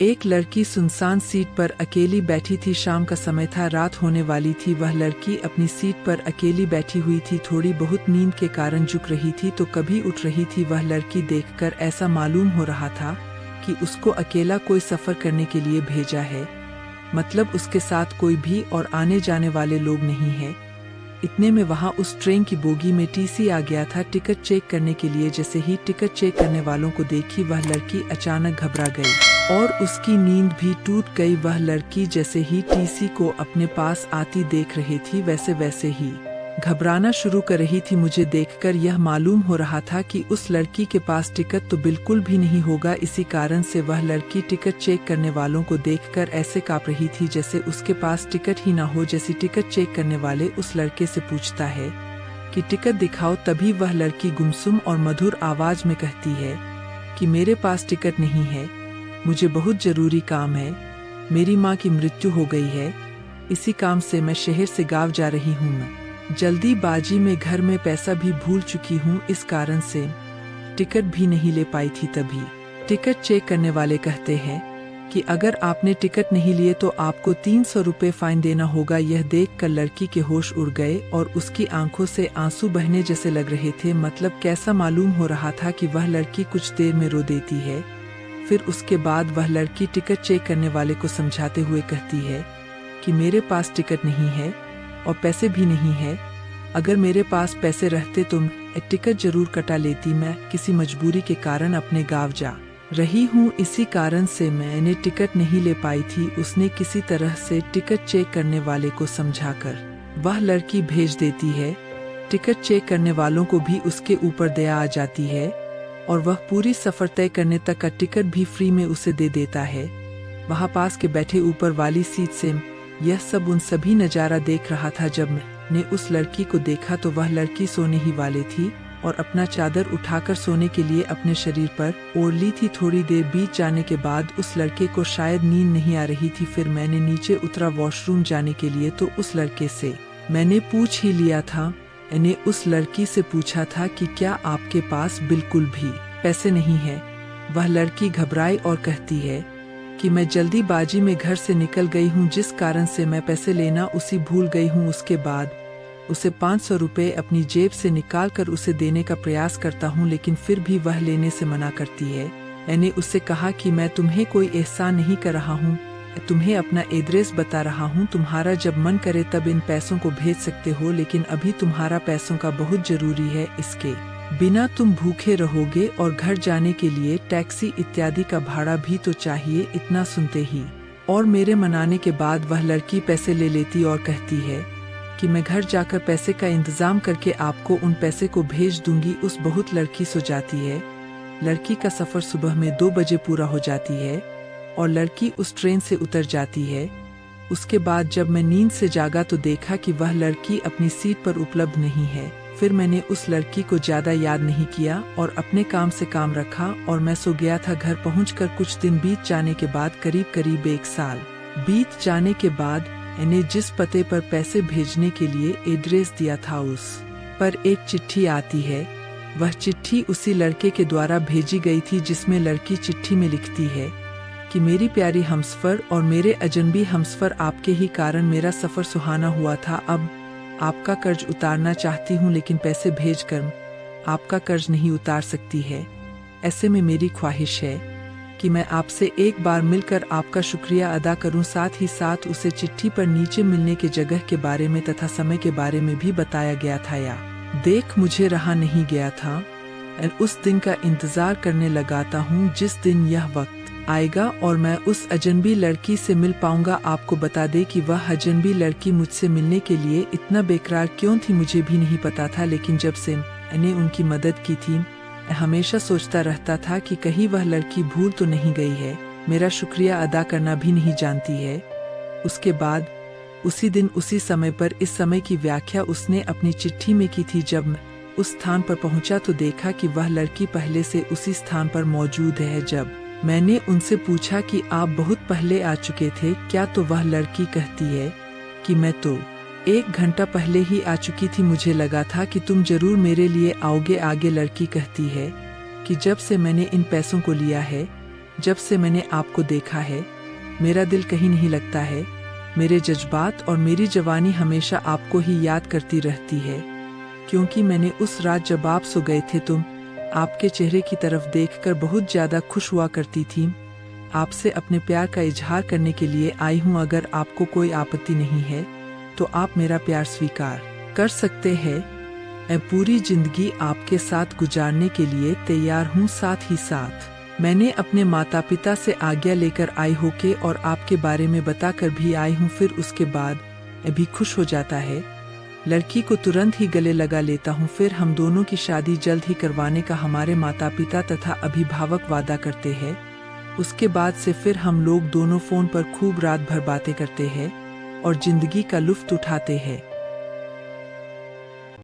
एक लड़की सुनसान सीट पर अकेली बैठी थी। शाम का समय था, रात होने वाली थी। वह लड़की अपनी सीट पर अकेली बैठी हुई थी। थोड़ी बहुत नींद के कारण झुक रही थी तो कभी उठ रही थी। वह लड़की देखकर ऐसा मालूम हो रहा था कि उसको अकेला कोई सफर करने के लिए भेजा है, मतलब उसके साथ कोई भी और आने जाने वाले लोग नहीं है। इतने में वहां उस ट्रेन की बोगी में टीसी आ गया था टिकट चेक करने के लिए। जैसे ही टिकट चेक करने वालों को देखी वह लड़की अचानक घबरा गई और उसकी नींद भी टूट गई। वह लड़की जैसे ही टीसी को अपने पास आती देख रही थी वैसे ही घबराना शुरू कर रही थी। मुझे देखकर यह मालूम हो रहा था कि उस लड़की के पास टिकट तो बिल्कुल भी नहीं होगा। इसी कारण से वह लड़की टिकट चेक करने वालों को देखकर ऐसे कांप रही थी जैसे उसके पास टिकट ही ना हो। जैसे टिकट चेक करने वाले उस लड़के से पूछता है कि टिकट दिखाओ, तभी वह लड़की गुमसुम और मधुर आवाज में कहती है कि मेरे पास टिकट नहीं है, मुझे बहुत जरूरी काम है, मेरी माँ की मृत्यु हो गई है, इसी काम से मैं शहर से गाँव जा रही हूँ। जल्दीबाजी में घर में पैसा भी भूल चुकी हूँ, इस कारण से टिकट भी नहीं ले पाई थी। तभी टिकट चेक करने वाले कहते हैं कि अगर आपने टिकट नहीं लिए तो आपको 300 रुपये फाइन देना होगा। यह देखकर लड़की के होश उड़ गए और उसकी आंखों से आंसू बहने जैसे लग रहे थे। मतलब कैसा मालूम हो रहा था कि वह लड़की कुछ देर में रो देती है। फिर उसके बाद वह लड़की टिकट चेक करने वाले को समझाते हुए कहती है कि मेरे पास टिकट नहीं है और पैसे भी नहीं है। अगर मेरे पास पैसे रहते तो मैं टिकट जरूर कटा लेती। मैं किसी मजबूरी के कारण अपने गांव जा रही हूँ, इसी कारण से मैंने टिकट नहीं ले पाई थी। उसने किसी तरह से टिकट चेक करने वाले को समझाकर वह लड़की भेज देती है। टिकट चेक करने वालों को भी उसके ऊपर दया आ जाती है और वह पूरी सफर तय करने तक का टिकट भी फ्री में उसे दे देता है। वहाँ पास के बैठे ऊपर वाली सीट से यह सब उन सभी नजारा देख रहा था। जब मैंने उस लड़की को देखा तो वह लड़की सोने ही वाली थी और अपना चादर उठाकर सोने के लिए अपने शरीर पर ओढ़ ली थी। थोड़ी देर बीत जाने के बाद उस लड़के को शायद नींद नहीं आ रही थी। फिर मैंने नीचे उतरा वॉशरूम जाने के लिए तो उस लड़के से मैंने पूछ ही लिया था। मैंने उस लड़की से पूछा था कि क्या आपके पास बिल्कुल भी पैसे नहीं है। वह लड़की घबराई और कहती है कि मैं जल्दीबाजी में घर से निकल गई हूँ, जिस कारण से मैं पैसे लेना उसी भूल गई हूँ। उसके बाद उसे 500 रुपये अपनी जेब से निकालकर उसे देने का प्रयास करता हूँ, लेकिन फिर भी वह लेने से मना करती है। मैंने उससे कहा कि मैं तुम्हें कोई एहसान नहीं कर रहा हूँ, तुम्हें अपना एड्रेस बता रहा हूँ, तुम्हारा जब मन करे तब इन पैसों को भेज सकते हो, लेकिन अभी तुम्हारा पैसों का बहुत जरूरी है, इसके बिना तुम भूखे रहोगे और घर जाने के लिए टैक्सी इत्यादि का भाड़ा भी तो चाहिए। इतना सुनते ही और मेरे मनाने के बाद वह लड़की पैसे ले लेती और कहती है कि मैं घर जाकर पैसे का इंतजाम करके आपको उन पैसे को भेज दूंगी। उस बहुत लड़की सो जाती है। लड़की का सफर सुबह में 2 बजे पूरा हो जाती है और लड़की उस ट्रेन से उतर जाती है। उसके बाद जब मैं नींद से जागा तो देखा कि वह लड़की अपनी सीट पर उपलब्ध नहीं है। फिर मैंने उस लड़की को ज्यादा याद नहीं किया और अपने काम से काम रखा और मैं सो गया था। घर पहुंचकर कुछ दिन बीत जाने के बाद करीब 1 साल बीत जाने के बाद मैंने जिस पते पर पैसे भेजने के लिए एड्रेस दिया था उस पर एक चिट्ठी आती है। वह चिट्ठी उसी लड़के के द्वारा भेजी गई थी, जिसमें लड़की चिट्ठी में लिखती है कि मेरी प्यारी हमसफर और मेरे अजनबी हमसफर, आपके ही कारण मेरा सफर सुहाना हुआ था। अब आपका कर्ज उतारना चाहती हूँ, लेकिन पैसे भेजकर आपका कर्ज नहीं उतार सकती है। ऐसे में मेरी ख्वाहिश है कि मैं आपसे एक बार मिलकर आपका शुक्रिया अदा करूं। साथ ही साथ उसे चिट्ठी पर नीचे मिलने के जगह के बारे में तथा समय के बारे में भी बताया गया था। या देख मुझे रहा नहीं गया था और उस दिन का इंतजार करने लगाता हूँ जिस दिन यह वक्त आएगा और मैं उस अजनबी लड़की से मिल पाऊंगा। आपको बता दे कि वह अजनबी लड़की मुझसे मिलने के लिए इतना बेकरार क्यों थी मुझे भी नहीं पता था, लेकिन जब से मैंने उनकी मदद की थी मैं हमेशा सोचता रहता था कि कहीं वह लड़की भूल तो नहीं गई है, मेरा शुक्रिया अदा करना भी नहीं जानती है। उसके बाद उसी दिन उसी समय पर इस समय की व्याख्या उसने अपनी चिट्ठी में की थी। जब मैं उस स्थान पर पहुंचा तो देखा कि वह लड़की पहले से उसी स्थान पर मौजूद है। जब मैंने उनसे पूछा कि आप बहुत पहले आ चुके थे क्या, तो वह लड़की कहती है कि मैं तो 1 घंटा पहले ही आ चुकी थी, मुझे लगा था कि तुम जरूर मेरे लिए आओगे। आगे लड़की कहती है कि जब से मैंने इन पैसों को लिया है जब से मैंने आपको देखा है मेरा दिल कहीं नहीं लगता है। मेरे जज्बात और मेरी जवानी हमेशा आपको ही याद करती रहती है, क्योंकि मैंने उस रात जब आप सो गए थे तुम आपके चेहरे की तरफ देखकर बहुत ज्यादा खुश हुआ करती थी। आपसे अपने प्यार का इजहार करने के लिए आई हूँ। अगर आपको कोई आपत्ति नहीं है तो आप मेरा प्यार स्वीकार कर सकते हैं। मैं पूरी जिंदगी आपके साथ गुजारने के लिए तैयार हूँ। साथ ही साथ मैंने अपने माता पिता से आज्ञा लेकर आई होके और आपके बारे में बताकर भी आई हूँ। फिर उसके बाद भी खुश हो जाता है। लड़की को तुरंत ही गले लगा लेता हूँ। फिर हम दोनों की शादी जल्द ही करवाने का हमारे माता पिता तथा अभिभावक वादा करते हैं। उसके बाद से फिर हम लोग दोनों फोन पर खूब रात भर बातें करते हैं और जिंदगी का लुत्फ उठाते हैं।